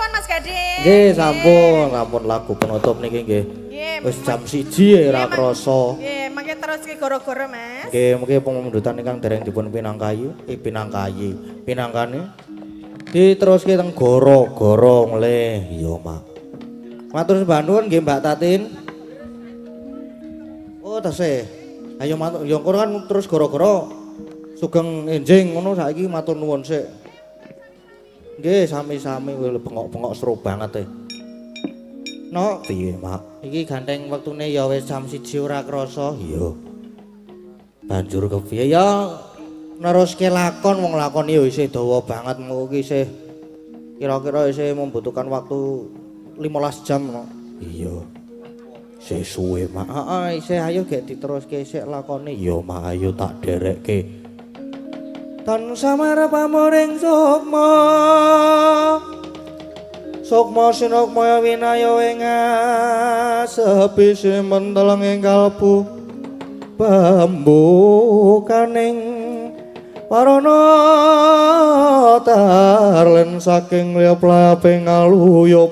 sampun Mas Gading. Nggih, sampun lagu penutup niki nggih. Wis jam 1 ra krasa. Nggih, mangke terus ki goro-goro Mas. Nggih, mengki pemundutan ingkang dereng dipun pinangkane diteruske teng goro-goro mleh. Iya, Mak. Matur sembah nuwun nggih Mbak Tatin. Oh, tasih. Ayo matur, ya kono kan terus goro-goro sugeng enjing ngono saiki matur nuwun sik. Nggih, sami-sami bengok-bengok seru banget No, piye, Mak? Iki ganteng wektune ya wis jam 1 ora krasa. Iya. Banjur kepiye ya neruske lakon wong lakon ya isih dawa banget mengko iki isih kira-kira isih membutuhkan waktu 15 jam no. Iya. Isih suwe, Mak. Heeh, isih ayo gek diteruske sik lakone. Iya, Mak, ayo tak derekke. Tan samar pamoring sukma Sukma sinukmaya winaya sepi menteleng ing kalbu pambukaning warana tarlen saking liap-laping aluyup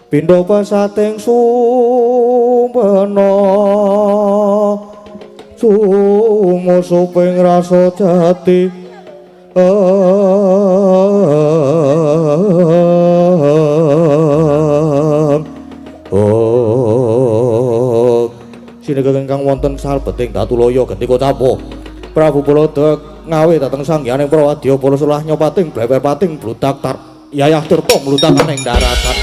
pindha pasating sumpena sumusuping rasa jati Sinegeng ingkang wonten salbeting Datulaya Gentika Capo Prabu Baladewa ngawe dhateng sangyaning Prawadya Bala Sulah nyopating bleber-pating bludak tar yayah tirta mlutakan ing daratan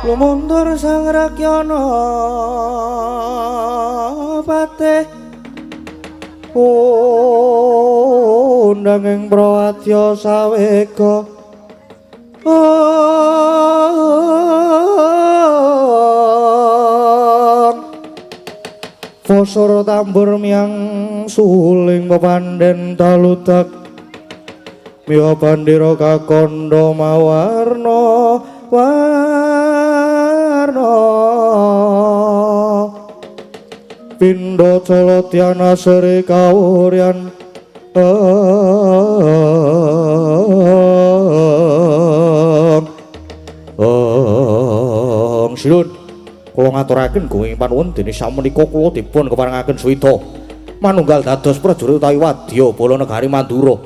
Lumuntur sang rakyana patih undang ing prawadya sawega Fosor tambur miang suling pepanden taludak miwa bandira kakandha mawarna Pindha Colotyana Sri kawuryan Silun kula ngaturaken gunging panuwun dene samenika kula dipun keparengaken swida manunggal dados prajurit utawi wadya bala negari Mandura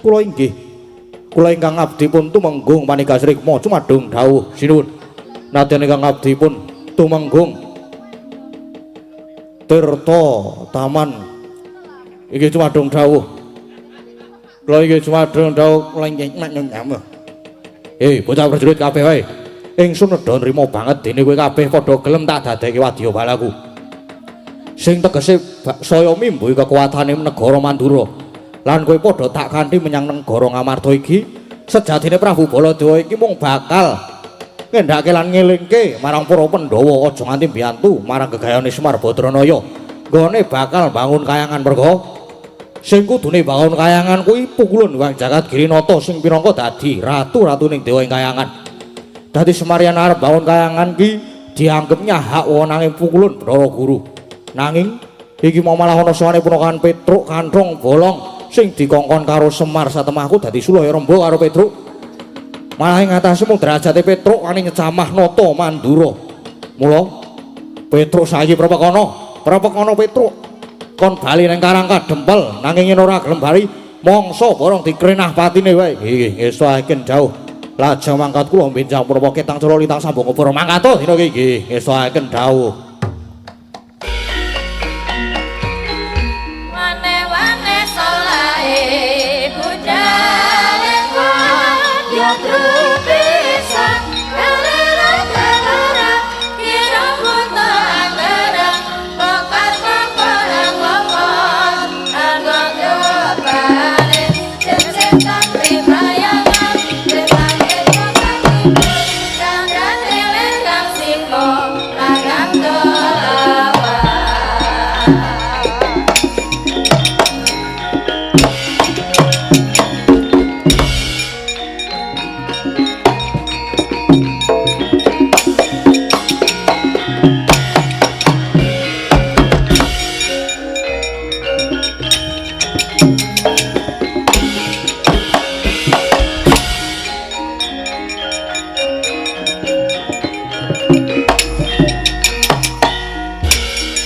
kula ingkang abdi pun tumenggung Manigasri Rikma cumadung dawuh sinuwun nadyan ingkang abdi pun tumenggung Tirta Taman iki cumadung dawuh kula iki cumadung dawuh nyam bocah prajurit kabeh wae ingsun nedha nrimo banget dene kowe kabeh padha gelem tak dadekke wadya balaku sing tegese saya mimbuhi kekuatane negara Mandura lan kowe padha tak kanthi menyang negara Ngamarta iki sejatine Prabu Baladewa iki mung bakal ngendhake lan ngelingke marang para Pandhawa aja nganti mbiyantu marang gegayane Semar Badranaya. Nggone bakal bangun kayangan merga sing kudune bangun kayangan kuwi Pukulun Hyang Jagat Girinata sing pinangka dadi ratu-ratuning dewa ing kayangan. Dadi Semar yen arep bangun kayangan ki dianggepnya hak wonange Pukulun Brara Guru. Nanging iki mau malah ana sowane Punokawan Petruk Kanthong Bolong sing dikongkon karo Semar satemahku dadi sulaya rembo karo Petruk. Malah ing atase mung derajate Petruk wani nyecamah nata Mandura. Mula Petruk saiki prapekana Petruk kon bali ning Karang Kadempel nanging yen ora gelem bali mangsa borong dikrenah patine wae. Nggih saken dawuh. Lajeng mangkat kula benjang punapa ketang cara litang sambung para mangkat dina iki nggih saken dawuh. Wane-wane solae budale ya trupisan galera-galera kira buta anggara bakar-bakaran ngomong anggo jobane setan pribayangan berbagai kaki dan elegang singko lagang dolawa.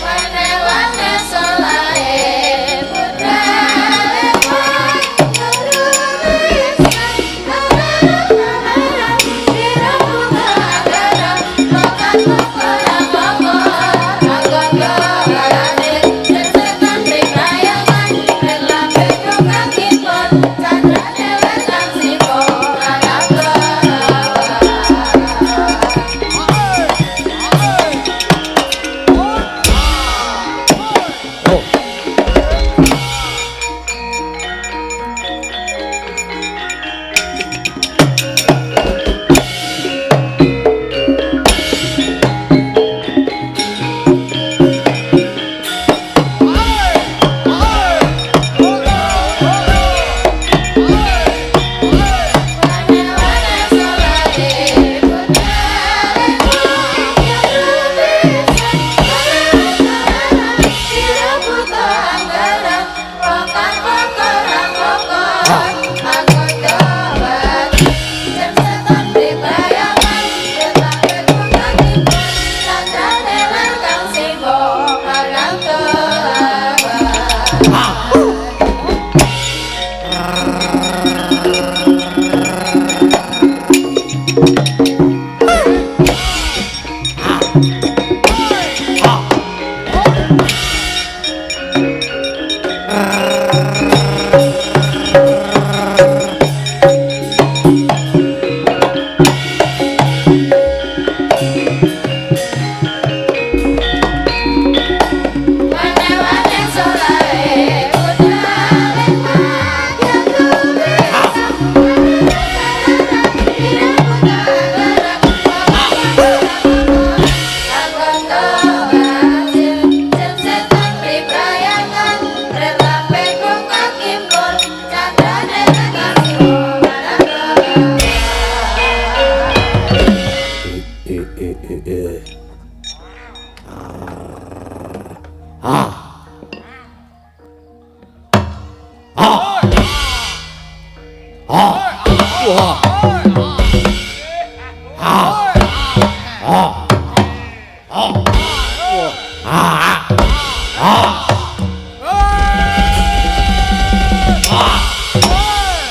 Wane-wane solae budale galera-galera kira buta anggara bakar-bakaran ngomong anggo jobane setan pribayangan berbagai kaki pun candrane wetan singko lagang dolawa. Wane-wane solae budale ya trupisan galera-galera kira buta anggara bakar-bakaran ngomong anggo jobane setan pribayangan berbagai kaki pun candrane wetan singko lagang dolawa. Wane-wane solae budale ya trupisan galera-galera kira buta anggara bakar-bakaran ngomong anggo jobane setan pribayangan berbagai kaki pun candrane wetan singko lagang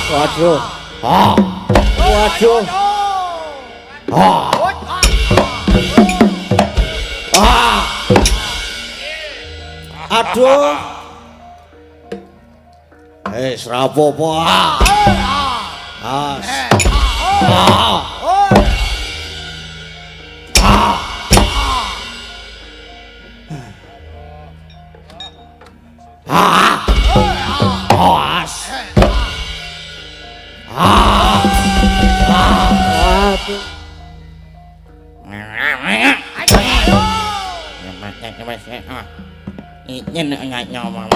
Waduh. Waduh. Aduh. Rapopo. As. Nhìn ngại nhau mà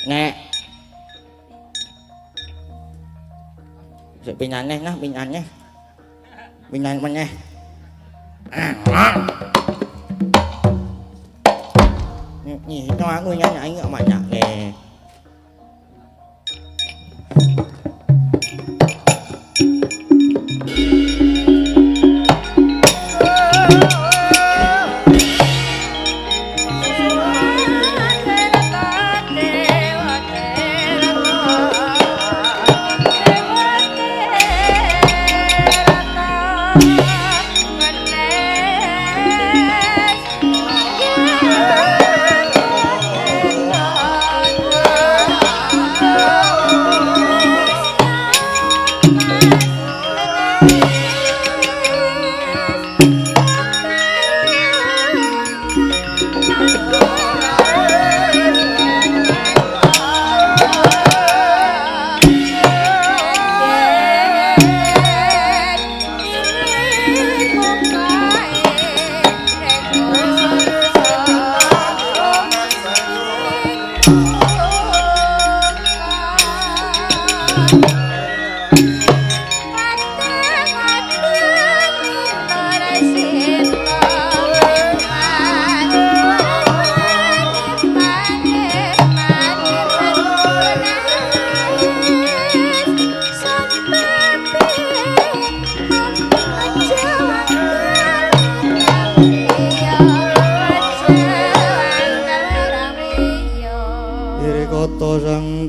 nghe Sự bình an nhé, bình an nhé. Bình an bạn nhé. Nhìn cho người nhanh anh ở mà nhạc nghề.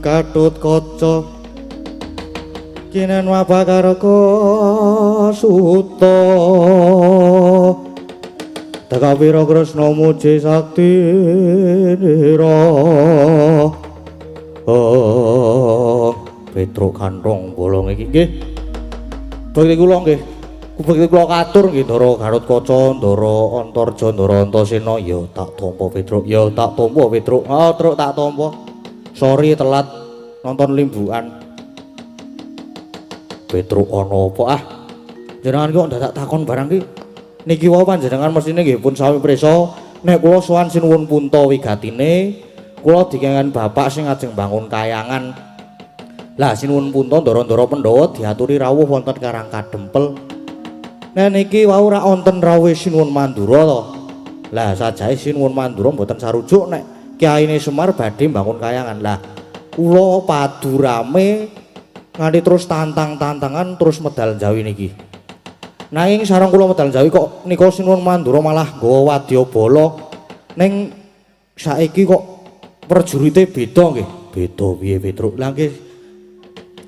Katut kaca kinen mapakaraka suta Takawira Kresna muji sakti nira Petruk kantong bolong iki nggih bakti kula nggih bakti kula katur nggih Ndara Garutkaca Ndara Antarja Ndara Antasena ya tak tampa Petruk ya tak tampa Petruk Truk tak tampa sorry telat nonton limbukan Petruk ana apa jenengan kok dadak takon barang ki niki wae panjenengan mestine nggih pun sami prisa nek kula sowan sinuwun punta wigatine kula dikengen bapak sing ajeng bangun kayangan lah sinuwun punta ndara-ndara Pandhawa diaturi rawuh wonten Karang Kadempel nek niki wau ora wonten rawuh sinuwun Mandura to lah sajae sinuwun Mandura mboten sarujuk nek Kyaine Semar badhe bangun kayangan lah kula padu rame nganti terus tantang-tantangan terus medal Jawi niki nanging sareng kula medal Jawi kok nika sinuwun Mandura malah nggawa wadyabala ning saiki kok prajurite beda nggih beda piye Petruk lah nggih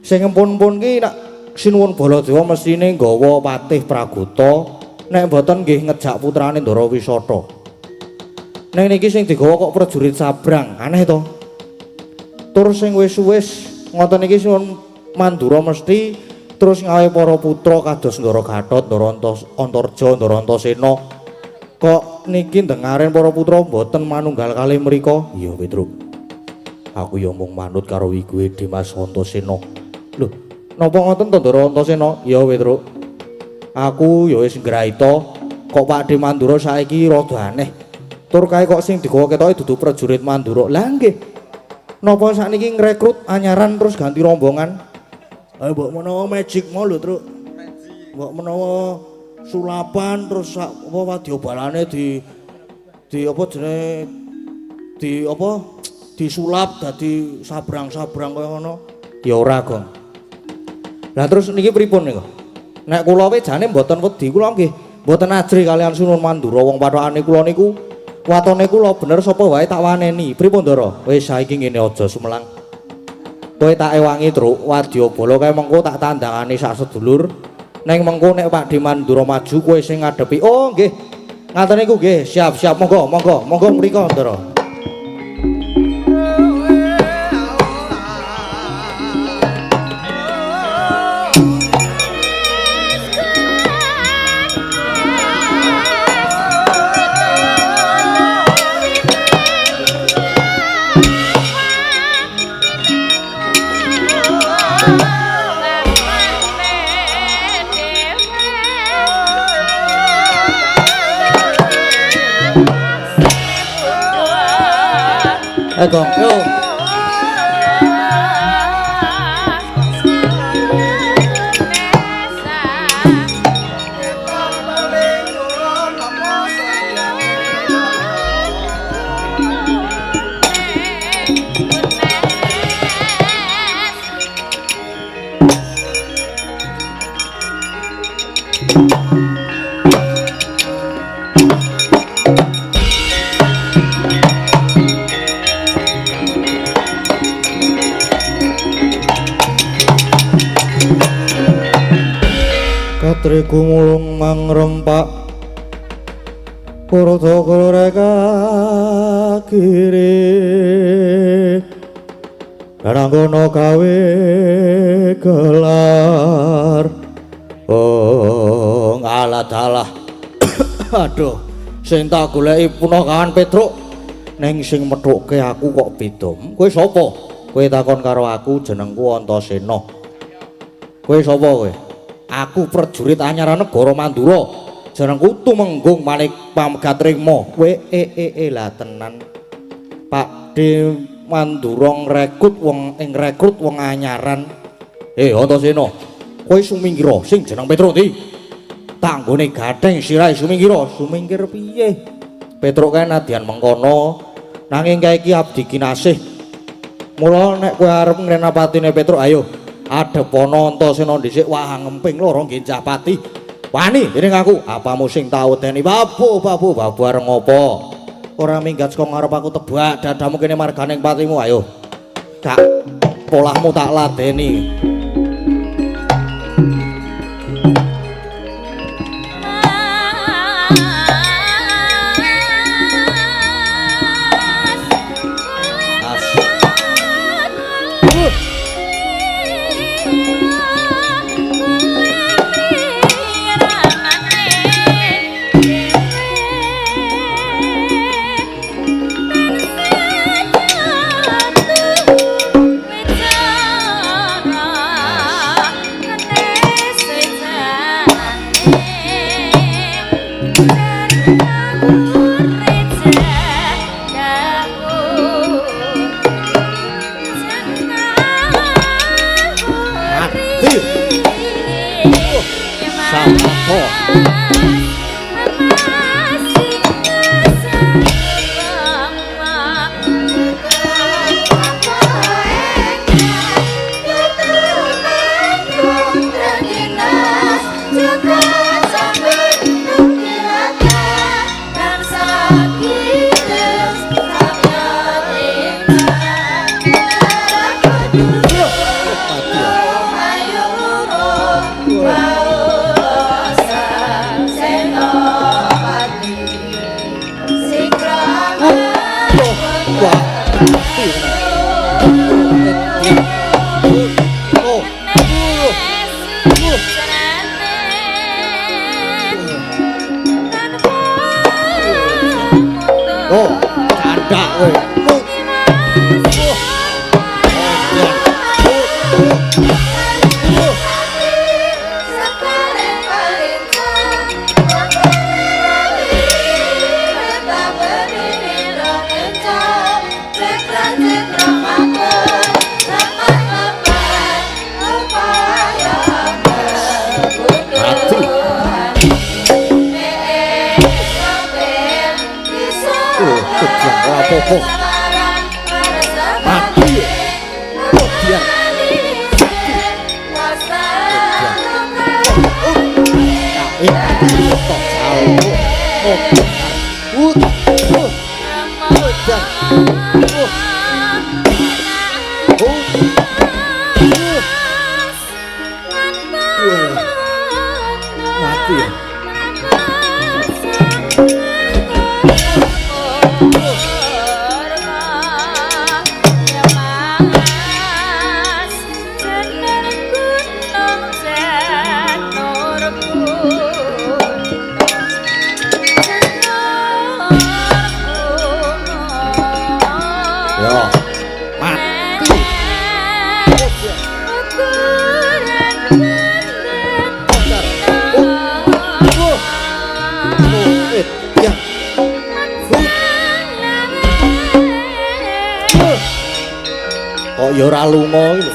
sing empun-empun ki nek sinuwun Baladewa mestine nggawa Patih Pragota nek mboten nggih ngejak putrane Ndara Wisata neng niki sing digawa kok prajurit sabrang aneh to tur sing wis-wis ngoten niki sinuwun Mandura mesti terus ngawe para putra kados Ndara Gatot Ndara Antarja Ndara Antasena kok niki ndengaren para putra mboten manunggal kalih mriku iya Petruk aku ya mung manut karo wiguhe Dimas Antasena lho napa ngoten to Ndara Antasena iya Petruk aku ya wis nggraita kok Pakde Mandura saiki rada aneh tur kae kok sing digawa ketoke dudu prajurit Mandura. Lah nggih. Napa sakniki ngrekrut anyaran terus ganti rombongan? Mbok menawa magic mau lho, Truk. Mbok menawa sulapan terus apa wadyabalane di apa jenenge di apa disulap dadi sabrang-sabrang kaya ngono. Ya ora, Gong. Lah terus niki pripun niku? Nek kula wae jane mboten wedi, kula nggih mboten ajri kalian Sunan Mandura wong pathokane kula niku watone kula bener sapa wae tak waneni. Pripun, Ndara? Wis saiki ngene aja sumelang. Kowe tak ewangi, Truk, Wadyabala kae mengko tak tandangane sak sedulur. Neng mengko nek Pak Di Mandura maju kowe sing ngadepi. Oh, nggih. Ngaten niku nggih, siap-siap monggo mriko, Ndara. Gong, yo. Katriku mulung mangrempak Kurta koreka kiri Dananggono gawe gelar Oh ngalah dalah Aduh sing tak goleki Punakawan Petruk ning sing methuke aku kok beda. Kowe sapa? Kowe takon karo aku jenengku Antasena. Kowe sapa kowe? Aku prajurit anyar negara Mandura. Jenengku Tumenggung Manik Pamegatrima. Kowe lah tenan. Pak D Mandura ngrekrut wong anyaran. Antasena. Kowe sumingira sing jeneng Petruk ndi? Tanggone gatheng sirahe sumingira. Sumingkir piye? Petruk kae nadyan mengkono nanging kae iki abdi kinasih. Mula nek kowe arep ngrenapatine Petruk ayo adepono Antasena dhisik wah ngemping loro genjah pati. Wani dening aku, apamu sing tau deni babu areng ngopo? Ora minggat saka ngarep aku tebak dadamu kene marganing patimu ayo. Kak polahmu tak ladeni. Mati ya. Yo, mati. Ya. Kok ya ora lunga iki lho.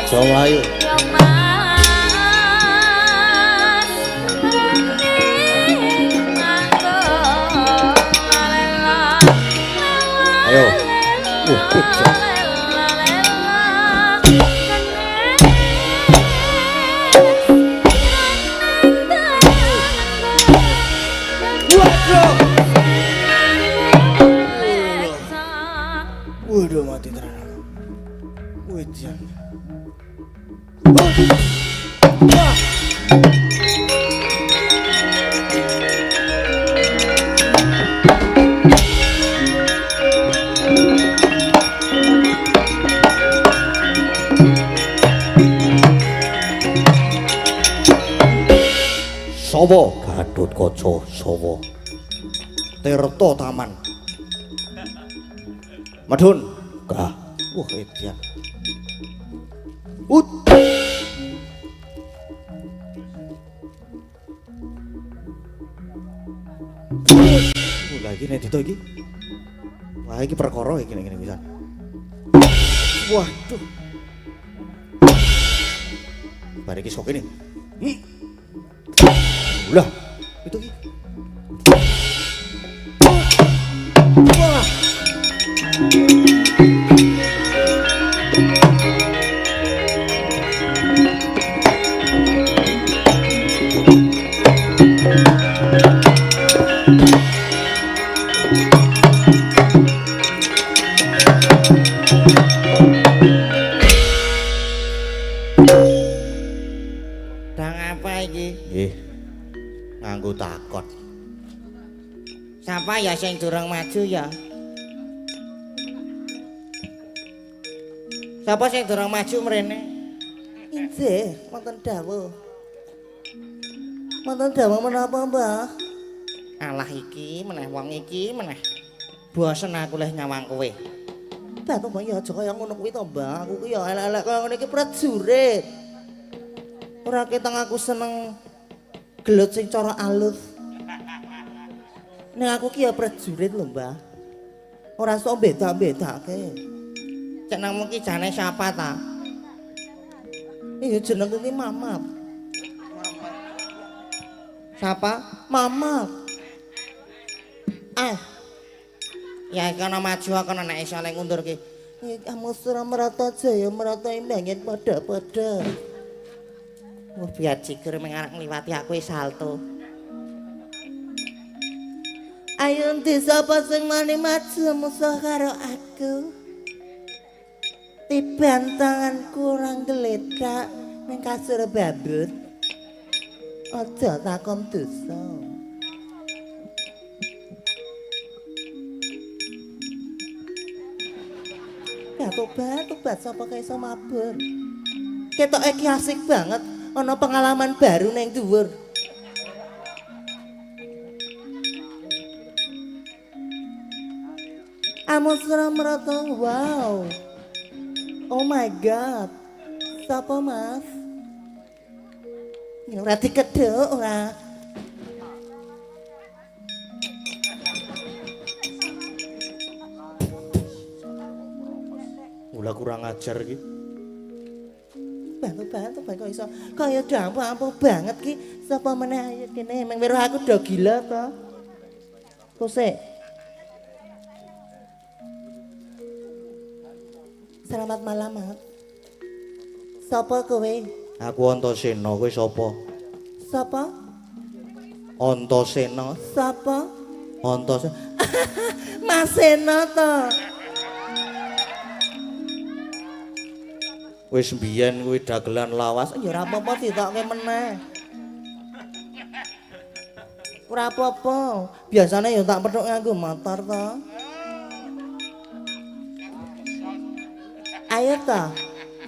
Aja mlayu. Ayo. Waduh mati tenan. Wedan. Sawa Gatotkaca sawa Tirta Taman Madun Gah wah edian lagi nek dito iki wah iki perkara iki ngene pisan waduh bare iki sok ini lah itu iki wah nganggo takon. Sapa ya sing durung maju ya? Sapa sing durung maju mrene? Inggih, wonten dawuh. Wonten dawuh menapa, Mbah? Alah iki meneh wong iki meneh. Bosen aku leh nyawang kowe. Mbah to ya aja kaya ngono kuwi to, Mbah. Aku ki ya elek-elek kaya ngene iki prajurit. Ora ketang aku seneng gelut sing cara alus. Nek aku ki ya prajurit lho, Mbah. Ora sok beda-bedake. Cek nang ki jane siapa ta? Iya jenengku ki Mamat. Siapa? Mamat. Ya kana maju kana nek iso nek ngundur ki. Kamu surah merata jaya merata imbangin pada-pada. Wah biar cikur mengarang ngliwati aku salto. Ayo ndi sapa sing mani maju musuh karo aku. Tibantangan kurang geletak ning kasur babut. Aja takon dosa. Ya tobat sapa kae iso mabur. Ketoke iki asik banget. Ana pengalaman baru neng dhuwur. Amusra merata, wow. Oh my god. Sapa Mas? Ora dikedhuk ora. Lah kurang ajar iki. Bantu kok iso kaya dampu banget ki. Sapa meneh ayo kene meng weruh aku do gila to. Kose. Selamat malam, Mat. Sapa kowe? Aku Antasena, kowe sapa? Sapa? Antasena. Sapa? Antasena. Mas Sena to. Wis mbiyen kuwi dagelan lawas. Ya ora apa-apa ditokke meneh. Ora apa-apa. Biasane ya tak petuk nganggo motor to. Ayo to.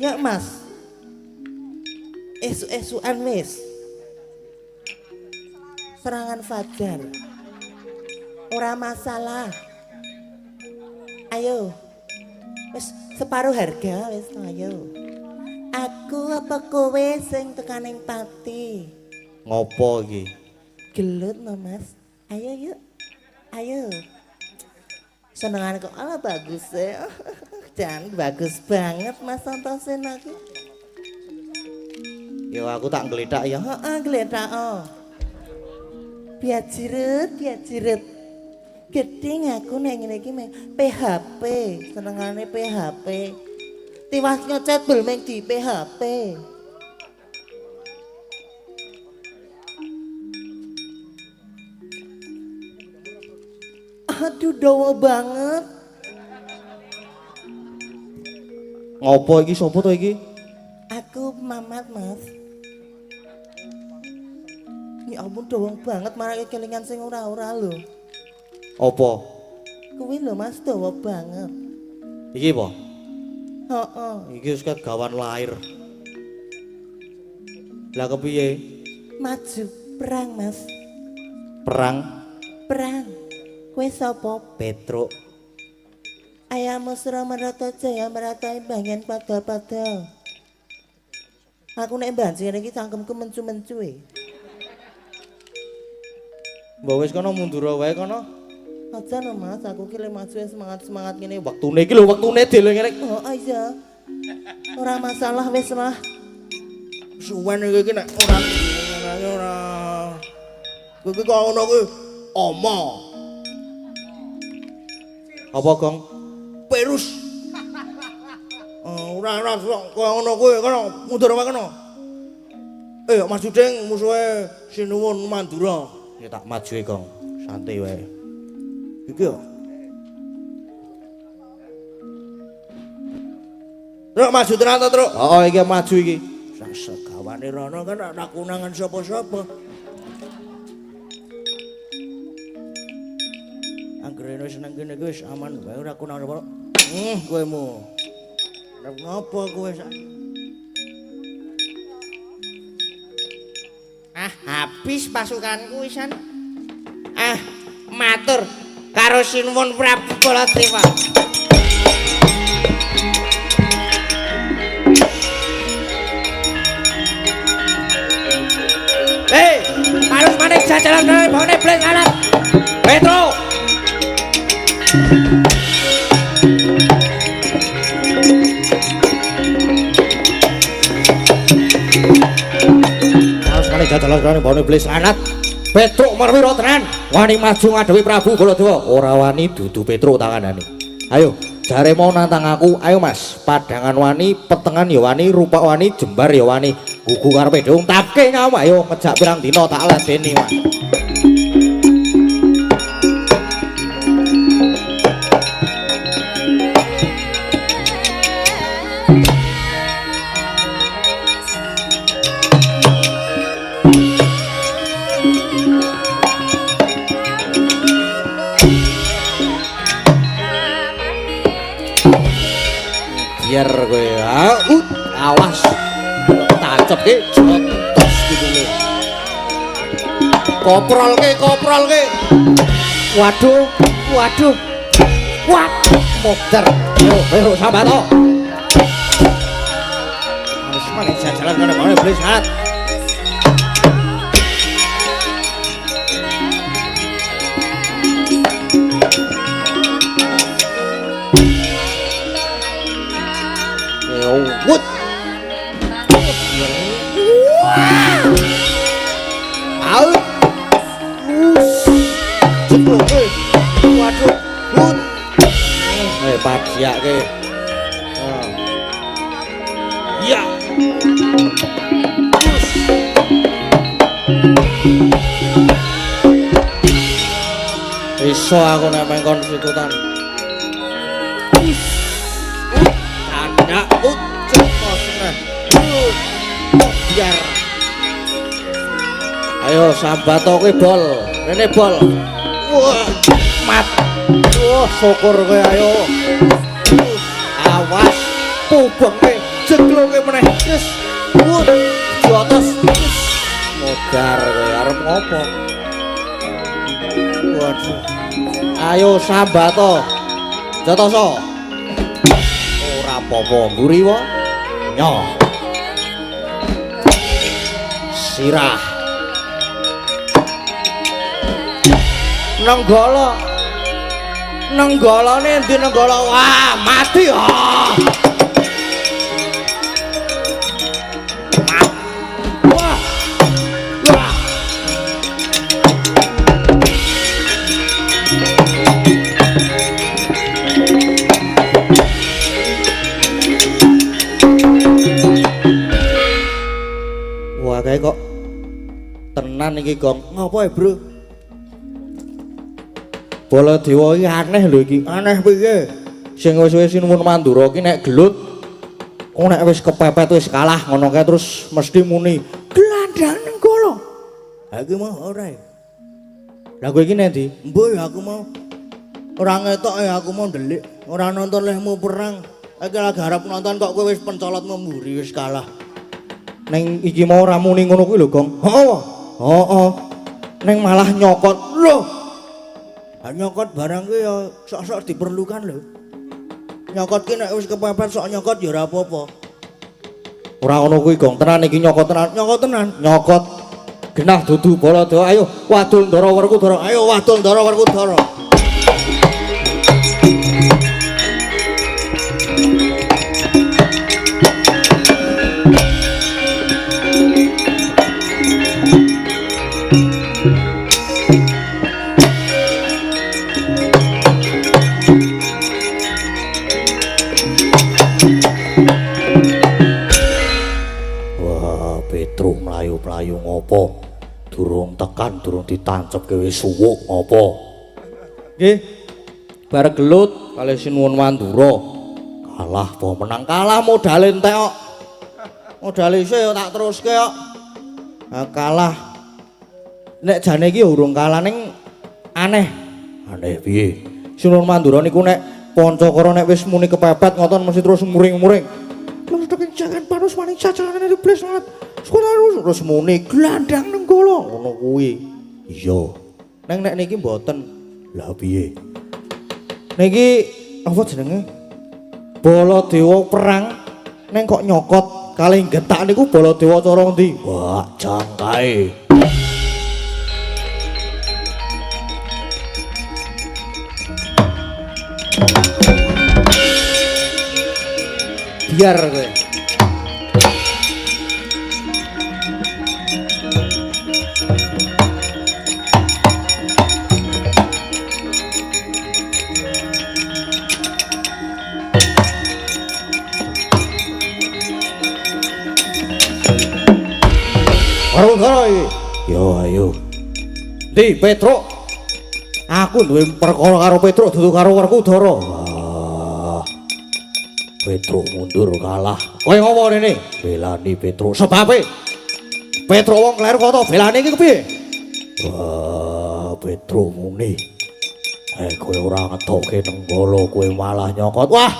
Yuk Mas. Esuk-esukan wis. Serangan fajar. Ora masalah. Ayo. Wis separuh harga wis to ayo. Aku apa kowe sing tekaning pati? Ngopo iki? Gelut no Mas. Ayo yuk. Ayo. Senengan kok ala bagus ya. Dan bagus banget Mas Antasena aku. Ya aku tak ngledak ya. Heeh, gledak oh. Biar jirut. Gedeng aku nek ngene iki PHP, senengane PHP. Tiwas ngechat bel meng di PHP. Aduh dawa banget. Ngopo iki sapa to iki? Aku Mamat, Mas. Ya ampun dawa banget marake kelingan sing ora-ora lho. Apa? Kuwi lho Mas dawa banget. Iki apa? Heeh. Iki wis gawan lair. Lah kepiye? Maju perang, Mas. Perang Perang. Kowe sapa? Petruk. Ayam mesra merata jaya meratai bangen pada-pada. Aku nek banjir iki cangkemku mencu-mencu e. Mbok wis kono mundur wae kono. Aja no Mas, aku ki lek maju semangat-semangat ngene. Waktune iki lho, waktune dele ngene. Oh iya. Ora masalah wis lah. Suwen iki nek ora. Kuwi kok ngono kuwi oma. Apa, Gong? Perus. Ora kok ngono kuwi kono mundur wae kono. Mas Judeng musuhe Sinuwun Mandura. Ya tak maju e, Gong. Santai wae. Iki yo. Truk maju tenan to, Truk? Heeh, iki maju iki. Segawane rono kan ora kunangan sapa-sapa. Anggere seneng kene iki wis aman wae ora kunangan sapa. Kowemu. Ngapa kowe sak? Habis pasukanku wisan. Matur karo Sinuwun Prabu Baladewa. Harus manik jajalan dari bawane bles anak. Petro. Harus manik jajalan dari bawane bles anak. Petro marwira tenan, wani maju ngadewi Prabu Baladewa. Ora wani dudu Petro tanganane. Ayo, jare mau nantang aku. Ayo Mas, padangan wani, petengan ya wani, rupa wani, jembar ya wani. Gugu karepe dhewe tapke nyawa ayo ngejak pirang dina tak ladeni Mas. Biar kowe awas tancep ki jotos kidule. Koprol ki. Waduh. Motor. Yo sambat to. Wis maning jajalan kene bae blis hat. Waduh. Hut. Pajake. Ya. Iso aku nek main konstitutan. Tanda cepet. Biar. Ayo sambato kuwi bol. Rene bol. Wah, mat. Wah, syukur kowe ayo. Awas pubenge jegloke meneh. Wis. Di atas. Modar kowe arep ngopo? Waduh. Ayo sambato. Jotoso. Ora apa-apa mburi wae. Nyoh. Sirah. Nenggala. Nenggalane endi nenggala? Wah, mati ah. Wah. Wah. Wah, kayak kok tenan iki, Gong. Ngopo ya, Bro? Baladewa iki aneh lho iki. Aneh piye? Sing wis-wis nuwun Mandura iki nek gelut nek wis kepepet wis kalah ngono kae terus mesti muni gelandang nenggala. Ha iki mah ora. Lah kowe iki nek ndi? Mbuh ya aku mau ora ngetok ya aku mau ndelik. Ora nonton lehmu perang. Iki lagi harap nonton kok kowe wis pencolot memburi wis kalah. Neng iki mau ora muni ngono kuwi lho, Gong. Heeh. Neng malah nyokot. Loh. Nyokot barang ki ya sok-sok diperlukan lho. Nyokot ki nek wis kepepet sok nyokot ya ora apa-apa. Ora ngono kuwi, Gong. Tenan iki nyokot tenan. Nyokot tenan. Nyokot genah dudu Baladewa. Ayo wadul Ndara Werkudara. Ayo wadul Ndara Werkudara. Mlayu ngopo? Durung tekan, durung ditancepke wis suwuk ngopo? Nggih. Bareng gelut kalih Sinuwun Mandura. Kalah apa menang kalah modale entek kok. Modale isih tak teruske kok. Nah, kalah. Nek jane iki urung kalah ning aneh. Aneh piye? Sinuwun Mandura niku nek Pancakara nek wis muni kepepet ngoten mesti terus muring-muring. Terus tekan jangan panos maning cacalan iblis banget. Terus muni gelandang nenggala ngono kuwi. Iya. Neng nek niki mboten. Lah piye? Niki apa jenenge? Baladewa perang neng kok nyokot kalih getak niku Baladewa cara ndi? Wah, jangkae. Biar kowe. Werkudara iki. Yo ayo. Ndi Petruk? Aku duwe perkara karo Petruk dudu karo Werkudara. Wah. Petruk mundur kalah. Kowe ngopo rene? Belani Petruk. Sebabe Petruk wong kleru kok belani iki kepiye? Wah, Petruk muni. Kowe ora ngetokke nenggala, kowe malah nyokot. Wah.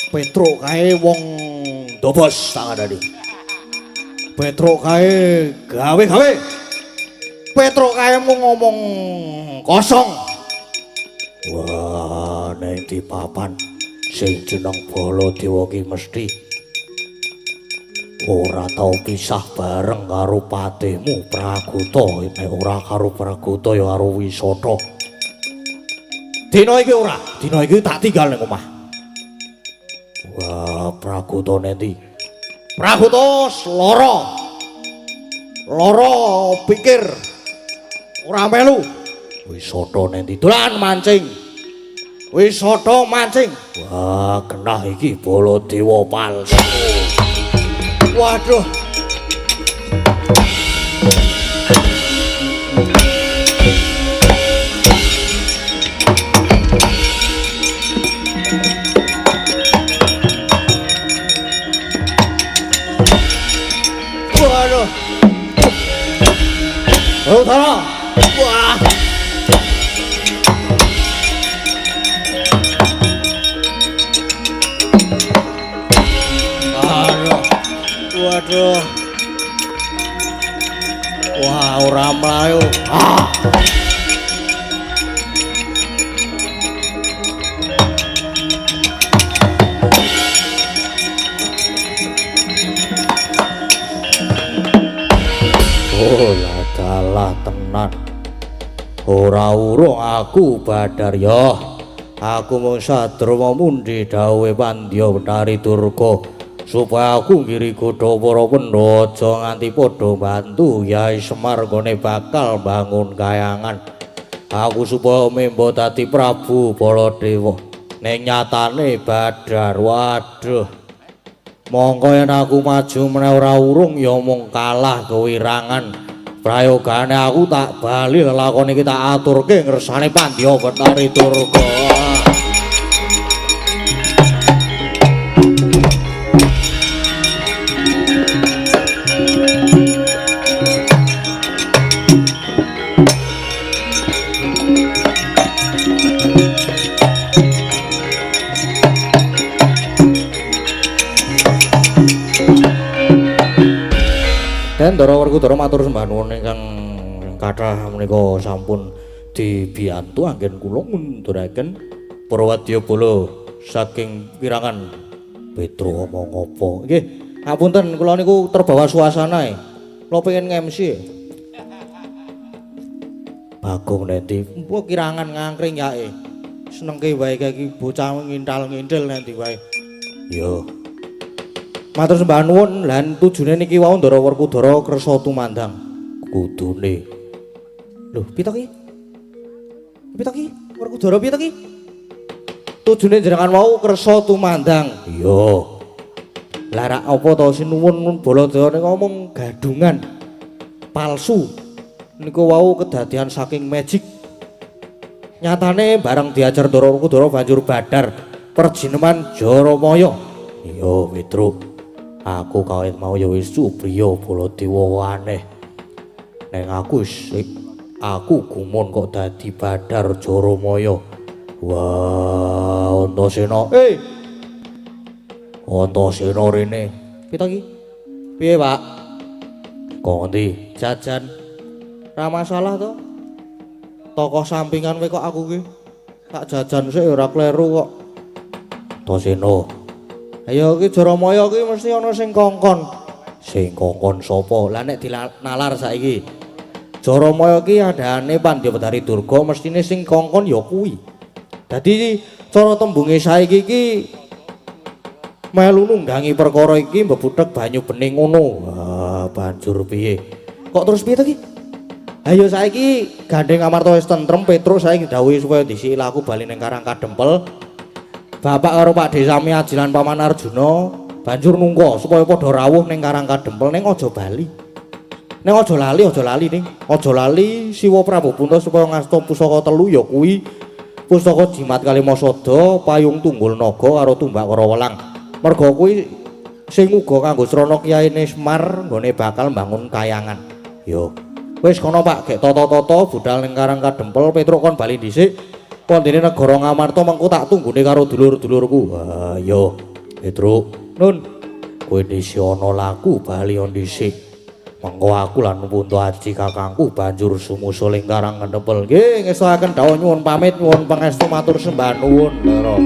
Petruk kae wong dobos tak ada di. Petruk kae gawe-gawe. Petruk kae mau ngomong kosong. Wah, nek di papan sing jeneng Baladewa ki mesti ora tau pisah bareng karo patihmu Praguta. Nek ora karo Praguta ya karo Wisata. Dina iki ora, dina iki tak tinggal ning omah. Wah, Praguta nendi? Praguta lara pikir ora melu Wisata nendi dolan mancing. Wisata mancing. Wah, genah iki Baladewa palsu. Waduh. Waduh. Oh, tolong. Wah. Waduh. Wah, ora mlayu. Ah. Oh, ladalah tenan. Ora urung aku Badar ya. Aku mung sadurunge mundi dawuhe Pandya Betari Durga. Supaya aku ngiri godha para pendhawa aja nganti padha bantu Yai Semar gone bakal bangun kayangan. Aku supaya membo dadi Prabu Baladewa. Ning nyatane Badar, waduh. Mongko yen aku maju meneh ora urung ya mung kalah kewirangan. Prayogane aku tak bali lakon iki tak aturke ngersane Pandya Betari Durga. Dan Ndara Werkudara matur sembah nuwun ingkang kathah menika sampun dibiyantu anggen kula ngunduraken Prawadyabala saking wirangan Petra omong apa. Nggih, ngapunten kula niku terbawa suasanae. Kula pengen nge-MC. Bagong nanti mbok kirangan ngangkring yae. Senengke wae iki bocah ngintal-ngintil nanti wae. Yo. Matur sembah nuwun lan tujune niki wau Ndara Werkudara kersa tumandang kudune. Lho, pita ki? Pita ki? Werkudara pita ki? Tujune jenengan wau kersa tumandang. Iya. Lah rak apa to sinuwun Baladewa niku ngomong gadungan palsu. Niku wau kedadian saking magic. Nyatane bareng diajar Ndara Werkudara banjur Badar perjineman Jaramaya. Iya, Petruk. Aku kawit mau ya wis Subriya Baladewa aneh. Neng aku gumun kok dadi Badar Jaramaya. Wah, Antasena. Antasena rene. Pita ki? Piye, Pak? Kok ngendi? Jajan. Ra masalah to. Tokoh sampingan kowe kok aku ki. Tak jajan sik ora kleru kok. Antasena. Ayo iki Jaramaya iki mesti ana sing kongkon. Sing kongkon sapa? Lah nek dinalar saiki. Jaramaya iki andane Pandya Betari Durga mestine sing kongkon ya kuwi. Dadi cara tembunge saiki iki melu nunggangi perkara iki mbebuthek banyu bening ngono. Wah, banjur piye? Kok terus piye to ki? Ayo saiki gandeng amarta wis tentrem Petrus saiki dawuhi supaya dhisik laku bali ning Karang Kadempel. Bapak karo Pak Desami Ajilan Paman Arjuna banjur nunggu supaya padha rawuh ning Karang Kadempel ning aja bali. Ning aja lali ning. Aja lali Siwa Prabu Punta supaya ngasta pusaka telu ya kuwi Pustaka Jimat Kalimasada, Payung Tunggul Naga karo Tumbak Karawelang. Merga kuwi sing uga kanggo srana Kyaine Semar nggone bakal mbangun kayangan. Yo. Wis kono Pak, gek tata-tata budal ning Karang Kadempel, Petruk kon bali dhisik. Kondene negara Ngamarta mengko tak tunggune karo dulur-dulurku. Wah, yo. Petruk, nun. Kowe dhisik ana laku bali dhisik. Mengko aku lan Punta Aji kakangku banjur sumusul ing Karang Kadempel. Nggih, ngestoaken dawuh nyuwun pamit, nyuwun pangestu matur sembah nuwun, Ndara.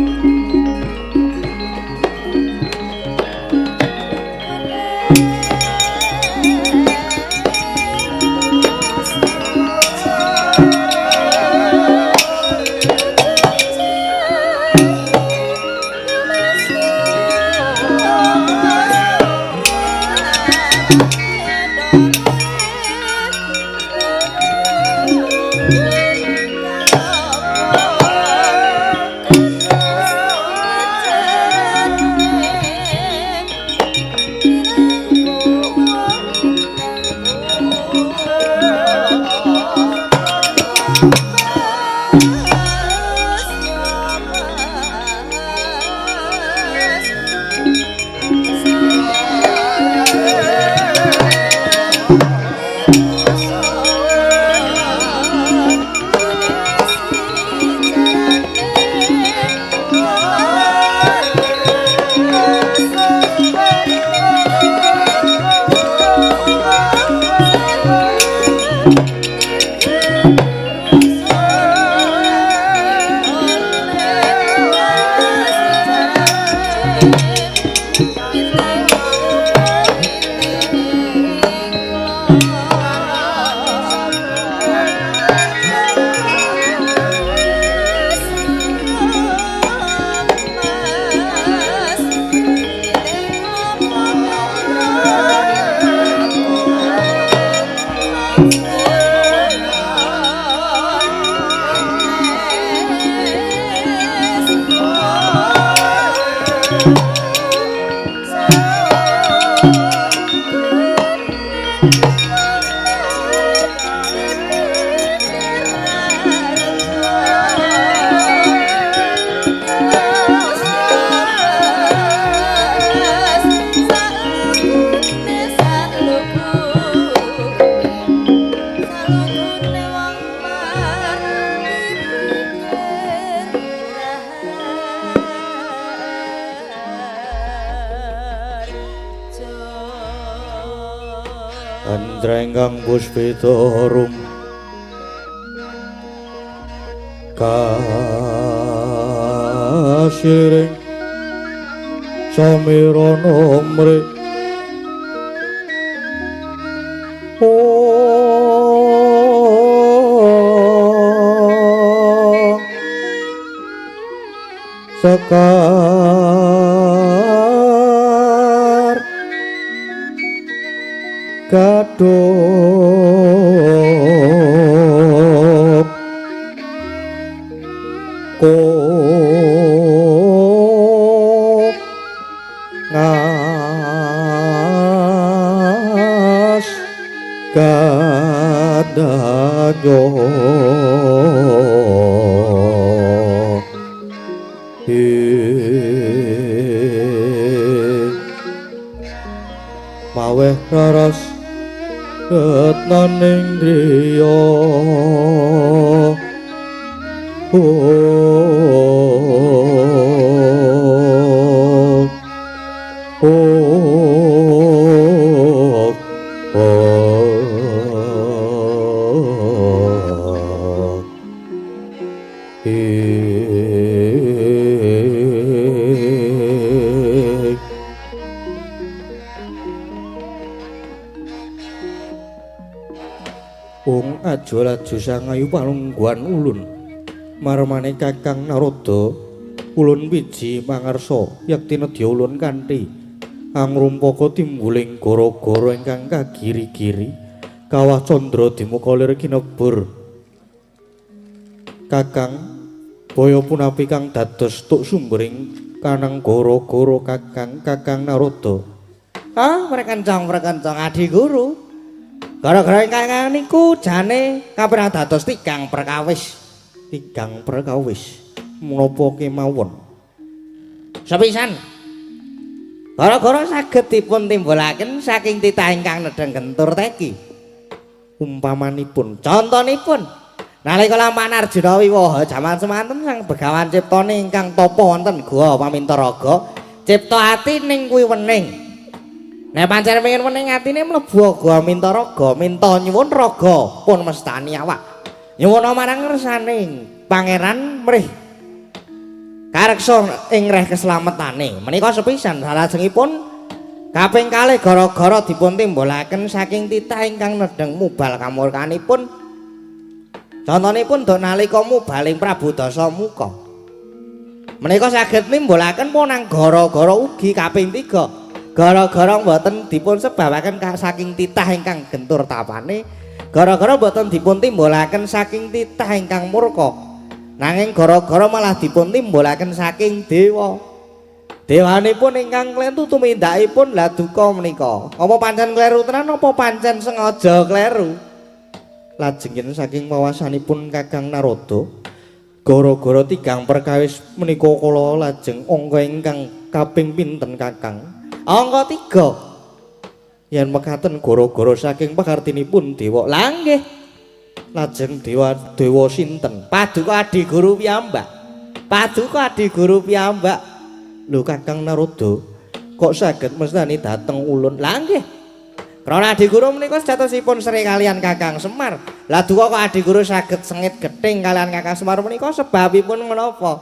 Chandra ingkang puspita rum kasiring samirana mrih sekar kadok kok ngas kadanyo maweh raras retnaning griya Ung aja laju sangayu palungguhan ulun marmane Kakang Narada ulun wiji mangarsa yakti nedya ulun kanthi angrumpaka timbuling gara-gara ingkang kagiri-giri kawah candra dimukalir kinebur Kakang baya punapi kang dados tuk sumbering kanang gara-gara Kakang Narada mrekancang adi guru gara-gara ingkang niku jane kapirang dados tigang perkawis menapa kemawon sepisan gara-gara saged dipun timbulaken saking titah ingkang nedheng gentur teki umpamanipun contonipun nalika lampahan Arjuna Wiwaha jaman semanten sang Begawan ciptane ingkang tapa wonten Guwa Pamintaraga cipta ati ning kuwi wening nek pancen pengen wening atine mlebu Guwa Mintaraga minta nyuwun raga pun mestani awak nyuwun marang ngersaning pangeran mrih kareksa ing reh keslametane menika sepisan salajengipun kaping kalih gara-gara dipun timbulaken saking titah ingkang nedheng mubal kamurkanipun contonipun dok nalika mubaling Prabu Dasamuka menika saged nimbulaken punang gara-gara ugi kaping 3 gara-gara mboten dipun sebabaken saking titah ingkang gentur tapane gara-gara mboten dipun timbulaken saking titah ingkang murka nanging gara-gara malah dipun timbulaken saking dewanipun ingkang klentu tumindakipun la duka menika apa pancen kleru tenan apa pancen sengaja kleru lajengipun saking wawasanipun Kakang Narada gara-gara tigang perkawis menika kula lajeng angka ingkang kaping pinten Kakang angka 3 yen mekaten gara-gara saking pakartinipun dewa lha nggih lajeng dewa sinten paduka adi guru piyambak lho Kakang Narada kok saged mestani dateng ulun lha nggih krana adi guru menika sejatosipun sri kalian Kakang Semar lha duka kok adi guru saged sengit gething kalian Kakang Semar menika sebabipun menapa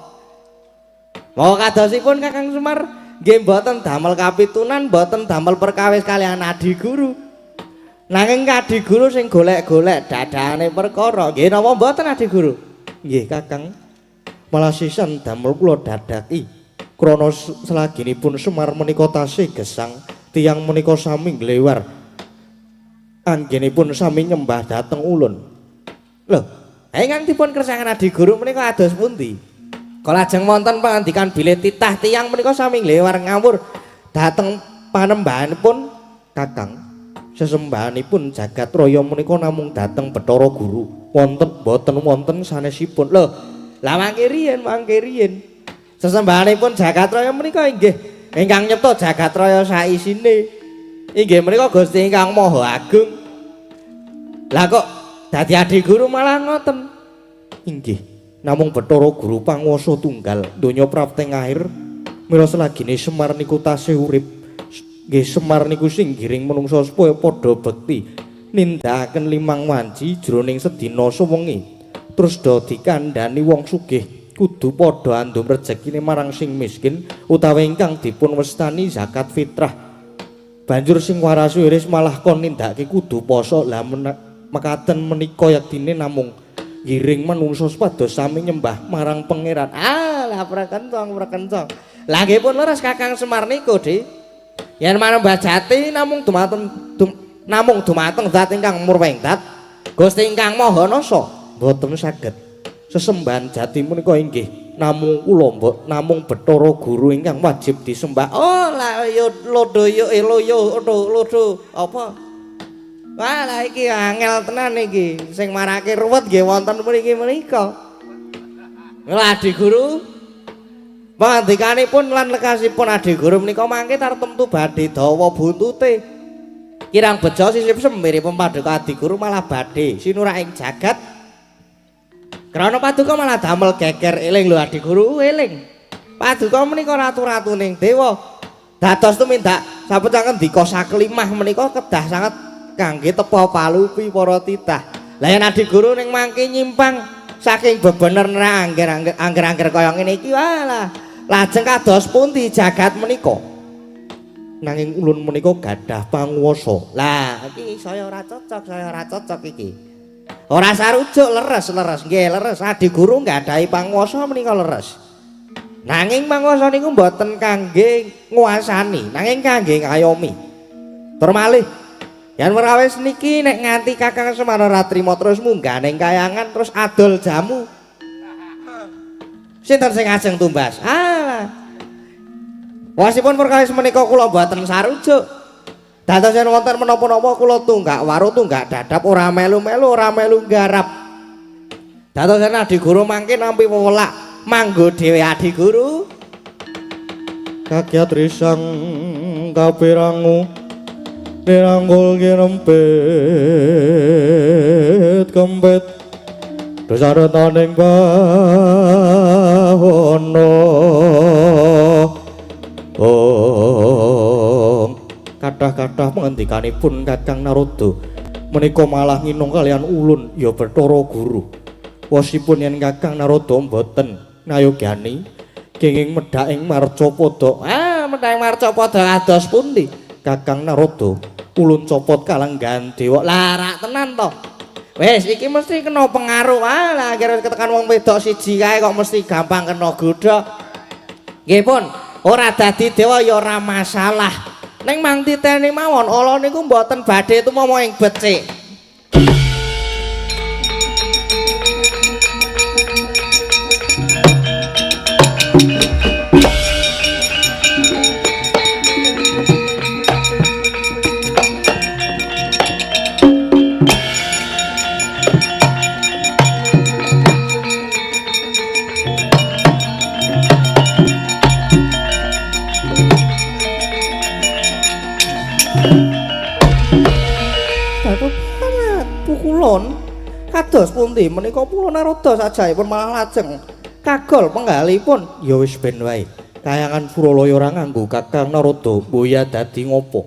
mau kadosipun Kakang Semar nggih mboten damel kapitunan, mboten damel perkawis kaliyan adi guru. Nanging adi guru sing golek-golek dadane perkara. Nggih napa mboten adi guru? Nggih Kakang. Malah sisan damel kula dadaki. Krana selaginipun Semar menika tasih gesang, tiyang menika sami nglewar. Anggenipun sami nyembah dhateng ulun. Lho, ingkang dipun kersangan adi guru menika ados pundi? Kala lajeng wonten pangandikan bilih titah tiyang menika sami nglewar ngawur dhateng panembahanipun Kakang. Sesembahanipun jagat raya menika namung dhateng Bathara Guru. Boten wonten sanesipun. Lho, lah mangke riyen. Sesembahanipun jagat raya menika inggih ingkang nyipta jagat raya saisine. Inggih menika Gusti ingkang Maha Agung. Lah kok dadi adi guru malah ngoten. Inggih. Namung Bathara Guru panguwasa tunggal donya prapteng akhir mila selagine Semar niku tasih urip nggih Semar niku sing giring manungsa supaya padha bekti nindakaken 5 wanci jroning sedina sewengi terus do dikandhani wong sugih kudu padha andum rejekine marang sing miskin utawa ingkang dipun westani zakat fitrah. Banjur sing waras wiris malah kon nindakake kudu poso. Lah mekaten menika yaktine namung giring manungsa supados sami nyembah marang pangeran. Lah prakencong. Lah nggih pun leres Kakang Semar niku, Dik. Yen manembah jati namung dumateng zat ingkang murwengdat Gusti ingkang Maha Nasa boten saged sesembahan jati menika inggih namung kula namung Bathara Guru ingkang wajib disembah. Oh lah lodo apa? Wah lah iki angel tenan iki sing marake ruwet nggih wonten mriki menika. Lah Adi Guru pangandikanipun lan lekasipun Adi Guru menika mangke tartemtu badhe dawa buntute. Kirang bejo sisip semiripun paduka Adi Guru malah badhe sinura ing jagat. Krana paduka malah damel geger eling lho Adi Guru eling. Paduka menika ratu-ratuning dewa. Dados tumindak sapetanken dika sakelimah menika kedah sanget kangge tepa palupi para titah. Lah yen Adi Guru ning mangke nyimpang saking bebener angger-angger kaya ngene iki walah lajeng kados pundi jagat menika. Nanging ulun menika gadah panguwasa. Lah iki saya ora cocok iki. Ora sarujuk leres nggih leres Adi Guru nggadahi panguwasa menika leres. Nanging panguwasa niku mboten kangge nguasani, nanging kangge ngayomi. Tur malih yen werawis niki nek nganti Kakang Semar ora trima terus munggah ning kayangan terus adol jamu. Sinten sing ajeng tumbas? Wasipun perkawis menika kula mboten sarujuk. Dados yen wonten menapa-napa kula tunggak waru tunggak dadap ora melu-melu ora melu nggarap. Dados yen Adi Guru mangke nampi wewelak manggo dhewe Adi Guru. Kakyat risang kapirangu nirangkul kirempit kempit dasaretaning bahono kathah-kathah pangandikanipun Kakang Narada menika malah nginung kalian ulun ya Bathara Guru. Wasipun yen Kakang Narada mboten ngayogani kenging medhak ing Marcapada. Medhak ing Marcapada kados pundi? Kakang Narada ulun copot kalenggan dewa. Lah rak tenan to. Wis iki mesti kena pengaruh. Lah kira ketekan wong wedok siji kae kok mesti gampang kena godhok. Nggih pun, ora dadi dewa ya ora masalah. Ning mang titeni mawon ala niku mboten badhe tumama ing becik. Kados pundi menika kula Narada sajaipun malah lajeng kagol penggalipun. Ya wis ben wae. Kayangan Suralaya ora nganggo Kakang Narada boya dadi ngopo.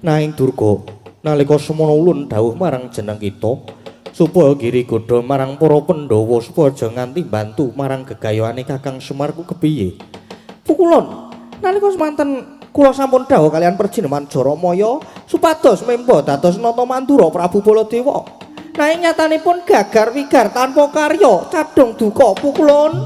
Nanging Durga nalika semono ulun dawuh marang jeneng kita supaya giri godha marang para Pandhawa supaya aja nganti bantu marang gegayahane Kakang Semar ku kepiye. Pukulon nalika semanten kula sampun dawuh kalian Perjineman Jaramaya supados memba dados nata mandura Prabu Baladewa. Nanging nyatanipun gagar wigar tanpa karya cadhong duka Pukulun.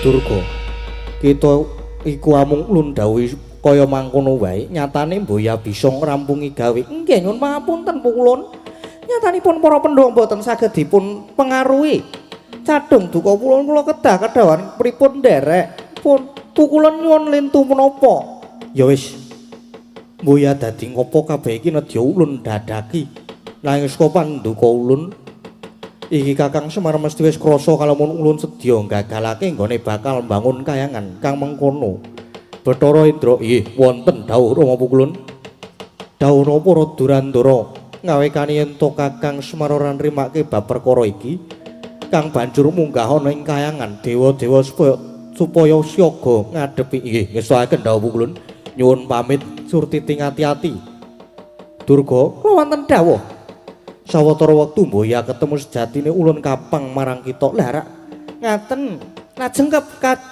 Durga, kita iku amung ulun dawuhi kaya mangkono wae, nyatane mboya bisa ngrampungi gawe. Nggih nyuwun pangapunten Pukulun. Nyatanipun para Pandhawa mboten saged dipun pengaruhi. Cadhong duka kula kedah kedawan pripun nderek pun Pukulun nyuwun lintu menapa. Ya wis. Mboya dadi ngopo kabeh iki nedya ulun dadaki. Nanging saka panduka ulun iki Kakang Semar mesti wis krasa kalamun ulun sedya gagalake nggone bakal mbangun kayangan kang mengkono. Bathara Indra, nggih wonten dawuh Rama Pukulun. Dawuh napa Durandara? ngawe kaniyento Kakang Semar nrimake bab perkara iki kang banjur munggah ana ing kayangan dewa-dewa supaya siaga ngadepi nggih ngestoaken dawuh kula nyuwun pamit Surtiti ati-ati Durga kula wonten dawuh sawetara wektu mboya ketemu sejatine ulun kapang marang kita lah rak ngaten lajeng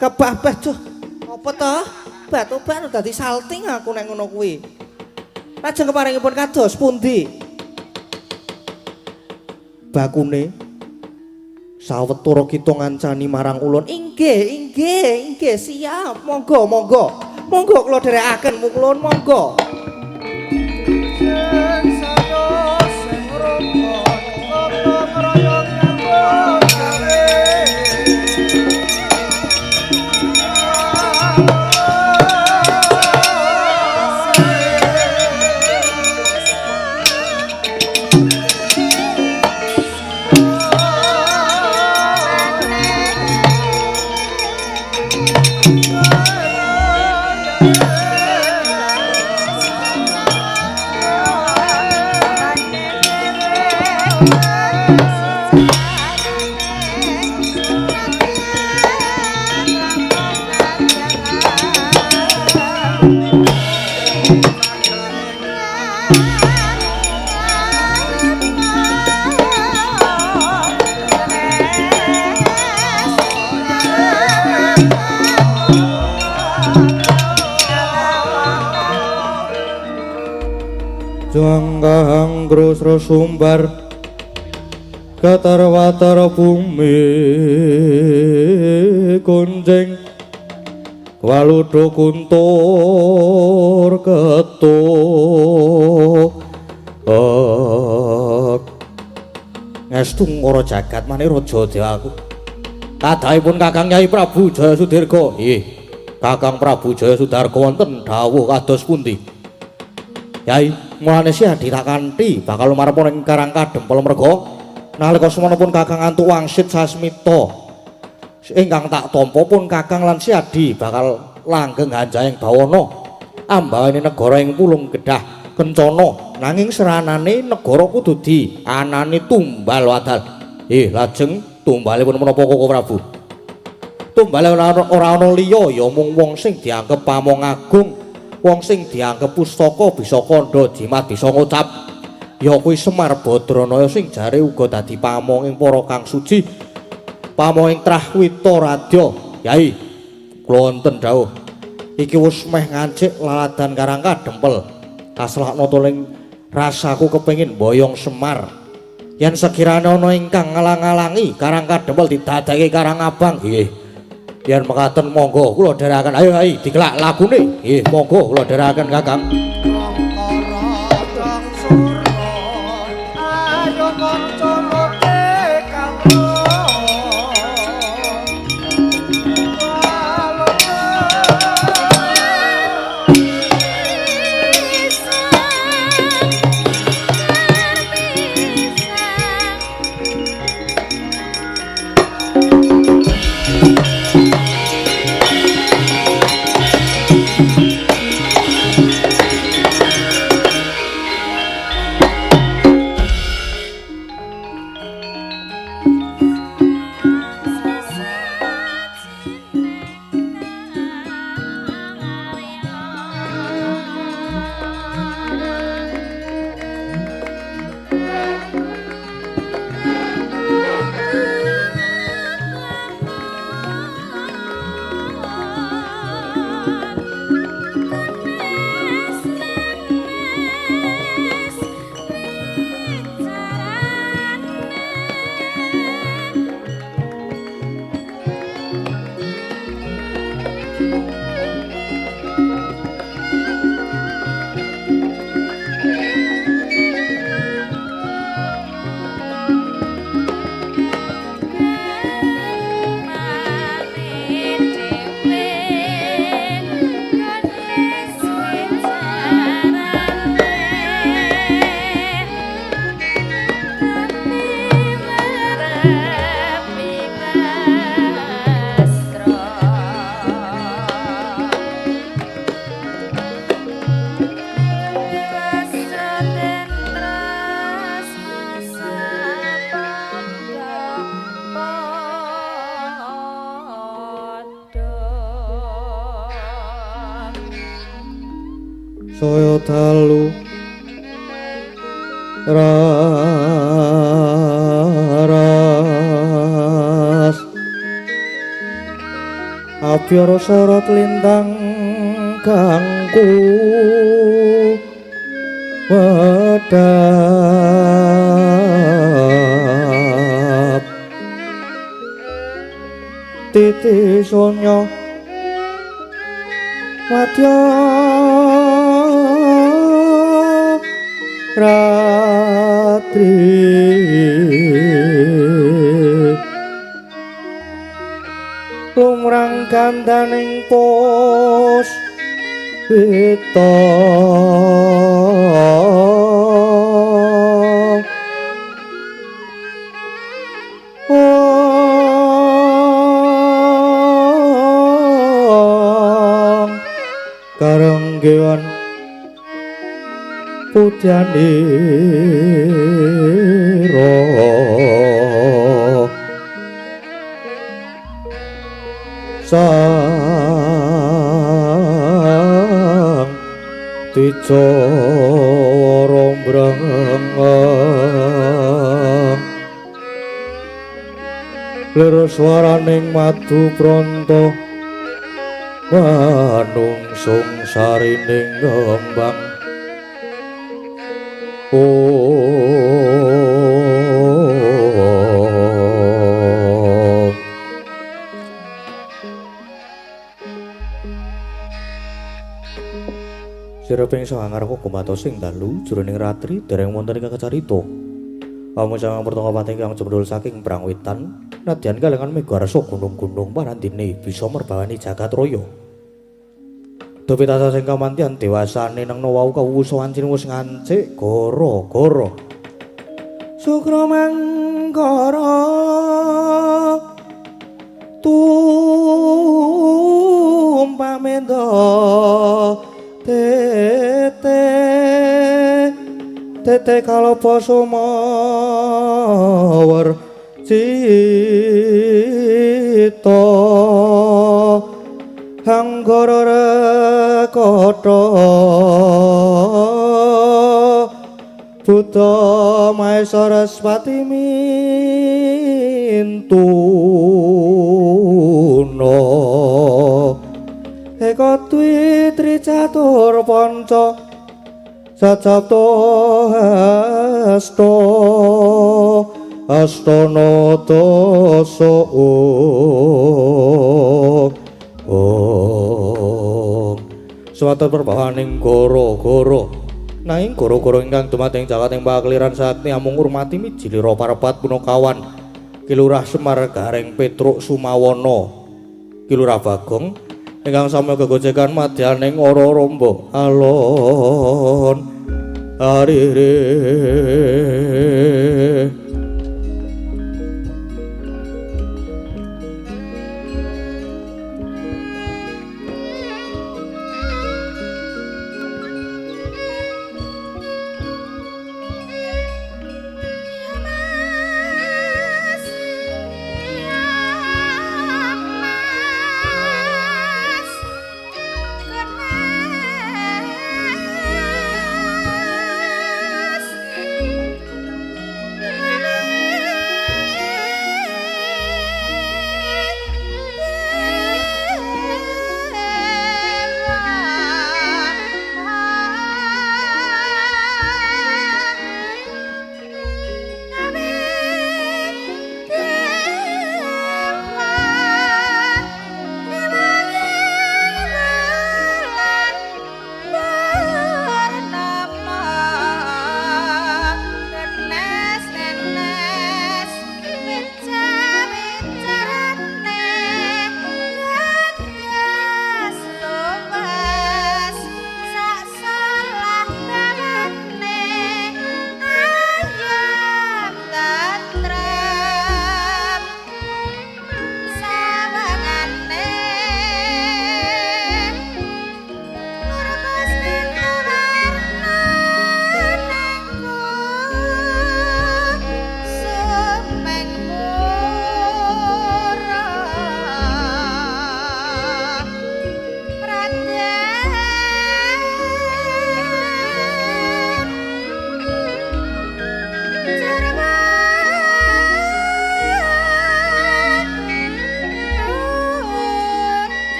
kebah-bah Duh apa to batu-batu dadi salting aku nek ngono kuwi lajeng keparingipun kados pundi bakune sawetara kita ngancani marang ulun inggih siap monggo kula dherekaken mukulun monggo Jangkang grusra sumbar katarwatar bumi kunjing waludha kuntur ketuk ngestu ngara jagat maneh raja dewaku kadhaipun Kakang Nyai Prabu Jayasudirga nggih Kakang Prabu Jayasudarga wonten dawuh kados pundi Yai, mulane siadi tak kanthi bakal marepun ing Karang Kadempel merga nalika semanapun Kakang antuk wangsit sasmita ingkang tak tampa pun Kakang lan siadi bakal langgeng hanjahing bawana ambane negara ing Pulung Kedah Kencana nanging seranane negara kudu dianani tumbal wadal. Lajeng tumbalipun menapa Koko Prabu? Tumbale ora ana liya ya mung wong sing dianggep pamong agung. Wong sing dianggep pustaka bisa kandha jimat bisa ngucap ya kuwi Semar Badranaya sing jare uga dadi pamong ing para kang suci pamong ing Trahwita Radya. Yai kula wonten dawuh iki wis meh ngancik laladan Karang Kadempel kaslakna to ning rasaku kepengin boyong Semar yen sekirane ana ingkang ngalang-alangi Karang Kadempel didadake Karang Abang nggih yen mekaten monggo kula dherekaken ayo hai dikelak lagune nggih monggo kula dherekaken Kakang saya dalu raras abyara sorot lintang kangku wedap titi sonya wadya ratri lumrang gandaning pos beta karenggewan putyanira sang ticara mbrang lir swaraning madu pronto manungsung sarining ngembang Sireping sangar kok kumatosing dalu jroning ratri dereng wonten ingkang kacarita. Pamu sangang pertanga pati ingkang jembrul saking prangwitan nadyan kalengan megarsa gunung-gunung parandine bisa merbawani jagat raya. Dupi tasah sing kamantian dewasane nang wau kawusa wancine wis ngancik gara-gara Sukra Mangkara tumpamenda tete kalapa sumawar cita hanggara rekata Buddha Maesaraswati mintuna eka dwi tricatur panca sacapta hasta astana dasa suwata perbawaning gara-gara nanging gara-gara ingkang dumateng jagating pakliran sakti amung ngurmati mijilira parepat punakawan Kilurah Semar Gareng Petruk Sumawana Kilurah Bagong ingkang sami gegojekan madyaning ora romba alon arire